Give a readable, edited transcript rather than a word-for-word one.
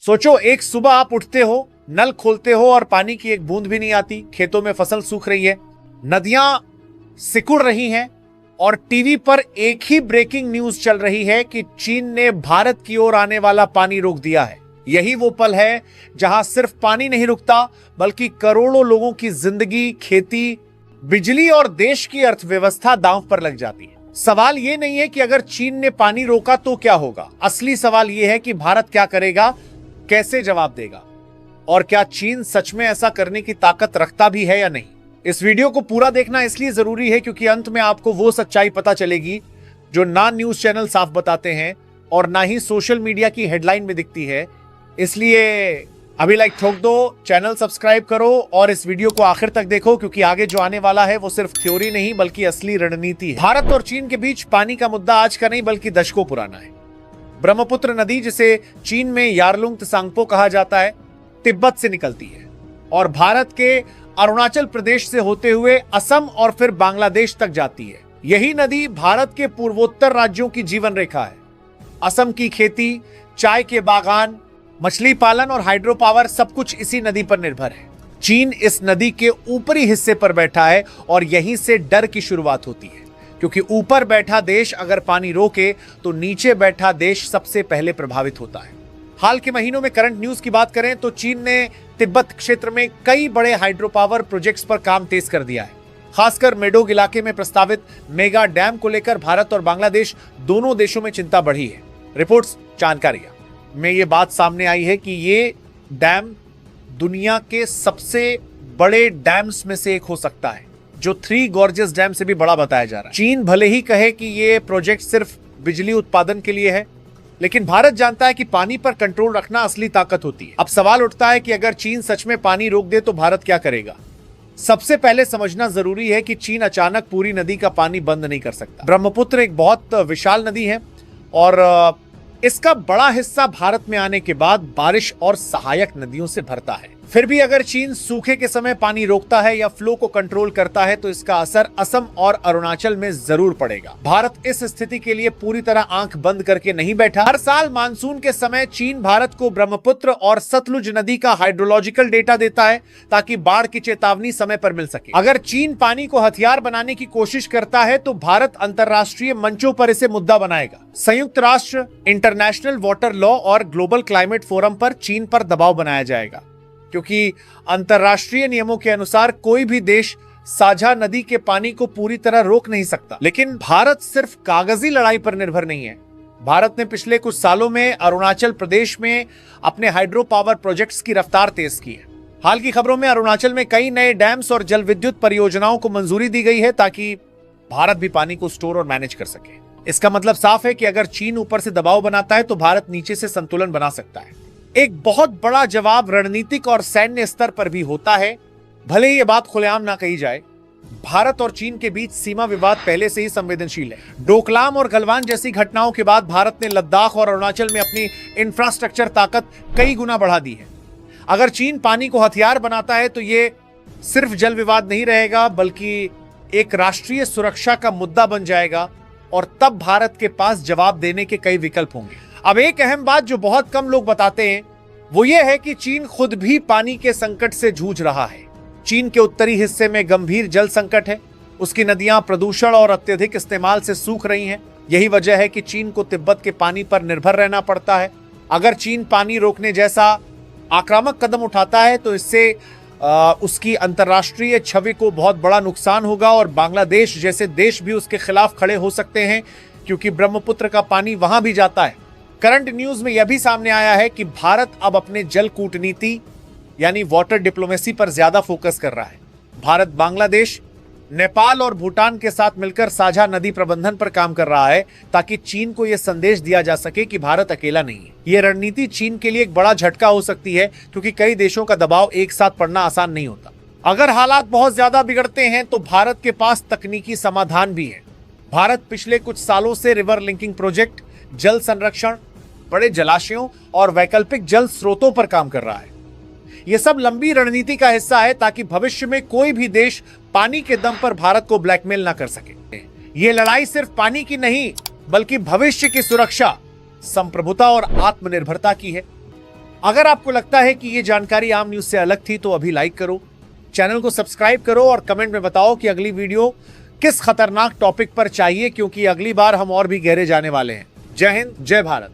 सोचो, एक सुबह आप उठते हो, नल खोलते हो और पानी की एक बूंद भी नहीं आती, खेतों में फसल सूख रही है, नदियां सिकुड़ रही हैं और टीवी पर एक ही ब्रेकिंग न्यूज चल रही है कि चीन ने भारत की ओर आने वाला पानी रोक दिया है। यही वो पल है जहां सिर्फ पानी नहीं रुकता, बल्कि करोड़ों लोगों की जिंदगी, खेती, बिजली और देश की अर्थव्यवस्था दांव पर लग जाती है। सवाल यह नहीं है कि अगर चीन ने पानी रोका तो क्या होगा, असली सवाल यह है कि भारत क्या करेगा, कैसे जवाब देगा और क्या चीन सच में ऐसा करने की ताकत रखता भी है या नहीं। इस वीडियो को पूरा देखना इसलिए जरूरी है क्योंकि अंत में आपको वो सच्चाई पता चलेगी जो ना न्यूज चैनल साफ बताते हैं और ना ही सोशल मीडिया की हेडलाइन में दिखती है। इसलिए अभी लाइक ठोक दो, चैनल सब्सक्राइब करो और इस वीडियो को आखिर तक देखो क्योंकि आगे जो आने वाला है वो सिर्फ थ्योरी नहीं बल्कि असली रणनीति है। भारत और चीन के बीच पानी का मुद्दा आज का नहीं बल्कि दशकों पुराना है। ब्रह्मपुत्र नदी, जिसे चीन में यारलुंग त्सांगपो कहा जाता है, तिब्बत से निकलती है और भारत के अरुणाचल प्रदेश से होते हुए असम और फिर बांग्लादेश तक जाती है। यही नदी भारत के पूर्वोत्तर राज्यों की जीवन रेखा है। असम की खेती, चाय के बागान, मछली पालन और हाइड्रो पावर सब कुछ इसी नदी पर निर्भर है। चीन इस नदी के ऊपरी हिस्से पर बैठा है और यहीं से डर की शुरुआत होती है क्योंकि ऊपर बैठा देश अगर पानी रोके तो नीचे बैठा देश सबसे पहले प्रभावित होता है। हाल के महीनों में करंट न्यूज की बात करें तो चीन ने तिब्बत क्षेत्र में कई बड़े हाइड्रो पावर प्रोजेक्ट्स पर काम तेज कर दिया है। खासकर मेडोग इलाके में प्रस्तावित मेगा डैम को लेकर भारत और बांग्लादेश दोनों देशों में चिंता बढ़ी है। रिपोर्ट्स, जानकारियां में ये बात सामने आई है कि ये डैम दुनिया के सबसे बड़े डैम्स में से एक हो सकता है, जो 3 गॉर्जियस डैम से भी बड़ा बताया जा रहा है। चीन भले ही कहे कि ये प्रोजेक्ट सिर्फ बिजली उत्पादन के लिए है, लेकिन भारत जानता है कि पानी पर कंट्रोल रखना असली ताकत होती है। अब सवाल उठता है कि अगर चीन सच में पानी रोक दे तो भारत क्या करेगा। सबसे पहले समझना जरूरी है कि चीन अचानक पूरी नदी का पानी बंद नहीं कर सकता। ब्रह्मपुत्र एक बहुत विशाल नदी है और इसका बड़ा हिस्सा भारत में आने के बाद बारिश और सहायक नदियों से भरता है। फिर भी अगर चीन सूखे के समय पानी रोकता है या फ्लो को कंट्रोल करता है तो इसका असर असम और अरुणाचल में जरूर पड़ेगा। भारत इस स्थिति के लिए पूरी तरह आंख बंद करके नहीं बैठा। हर साल मानसून के समय चीन भारत को ब्रह्मपुत्र और सतलुज नदी का हाइड्रोलॉजिकल डेटा देता है ताकि बाढ़ की चेतावनी समय पर मिल सके। अगर चीन पानी को हथियार बनाने की कोशिश करता है तो भारत अंतरराष्ट्रीय मंचों पर इसे मुद्दा बनाएगा। संयुक्त राष्ट्र, इंटरनेशनल वाटर लॉ और ग्लोबल क्लाइमेट फोरम पर चीन पर दबाव बनाया जाएगा क्योंकि अंतरराष्ट्रीय नियमों के अनुसार कोई भी देश साझा नदी के पानी को पूरी तरह रोक नहीं सकता। लेकिन भारत सिर्फ कागजी लड़ाई पर निर्भर नहीं है। भारत ने पिछले कुछ सालों में अरुणाचल प्रदेश में अपने हाइड्रो पावर प्रोजेक्ट्स की रफ्तार तेज की है। हाल की खबरों में अरुणाचल में कई नए डैम्स और जल विद्युत परियोजनाओं को मंजूरी दी गई है ताकि भारत भी पानी को स्टोर और मैनेज कर सके। इसका मतलब साफ है कि अगर चीन ऊपर से दबाव बनाता है तो भारत नीचे से संतुलन बना सकता है। एक बहुत बड़ा जवाब रणनीतिक और सैन्य स्तर पर भी होता है। भले ही ये बात खुलेआम ना कही जाए, भारत और चीन के बीच सीमा विवाद पहले से ही संवेदनशील है। डोकलाम और गलवान जैसी घटनाओं के बाद भारत ने लद्दाख और अरुणाचल में अपनी इंफ्रास्ट्रक्चर ताकत कई गुना बढ़ा दी है। अगर चीन पानी को हथियार बनाता है तो ये सिर्फ जल विवाद नहीं रहेगा बल्कि एक राष्ट्रीय सुरक्षा का मुद्दा बन जाएगा और तब भारत के पास जवाब देने के कई विकल्प होंगे। अब एक अहम बात जो बहुत कम लोग बताते हैं वो ये है कि चीन खुद भी पानी के संकट से जूझ रहा है। चीन के उत्तरी हिस्से में गंभीर जल संकट है। उसकी नदियां प्रदूषण और अत्यधिक इस्तेमाल से सूख रही हैं। यही वजह है कि चीन को तिब्बत के पानी पर निर्भर रहना पड़ता है। अगर चीन पानी रोकने जैसा आक्रामक कदम उठाता है तो इससे उसकी अंतर्राष्ट्रीय छवि को बहुत बड़ा नुकसान होगा और बांग्लादेश जैसे देश भी उसके खिलाफ खड़े हो सकते हैं क्योंकि ब्रह्मपुत्र का पानी वहां भी जाता है। करंट न्यूज में यह भी सामने आया है कि भारत अब अपने जल कूटनीति यानी वाटर डिप्लोमेसी पर ज्यादा फोकस कर रहा है। भारत बांग्लादेश, नेपाल और भूटान के साथ मिलकर साझा नदी प्रबंधन पर काम कर रहा है ताकि चीन को यह संदेश दिया जा सके कि भारत अकेला नहीं है। यह रणनीति चीन के लिए एक बड़ा झटका हो सकती है क्योंकि कई देशों का दबाव एक साथ पड़ना आसान नहीं होता। अगर हालात बहुत ज्यादा बिगड़ते हैं तो भारत के पास तकनीकी समाधान भी है। भारत पिछले कुछ सालों से रिवर लिंकिंग प्रोजेक्ट, जल संरक्षण, बड़े जलाशयों और वैकल्पिक जल स्रोतों पर काम कर रहा है। यह सब लंबी रणनीति का हिस्सा है ताकि भविष्य में कोई भी देश पानी के दम पर भारत को ब्लैकमेल ना कर सके। यह लड़ाई सिर्फ पानी की नहीं बल्कि भविष्य की सुरक्षा, संप्रभुता और आत्मनिर्भरता की है। अगर आपको लगता है कि ये जानकारी आम न्यूज से अलग थी तो अभी लाइक करो, चैनल को सब्सक्राइब करो और कमेंट में बताओ कि अगली वीडियो किस खतरनाक टॉपिक पर चाहिए, क्योंकि अगली बार हम और भी गहरे जाने वाले हैं। जय हिंद, जय भारत।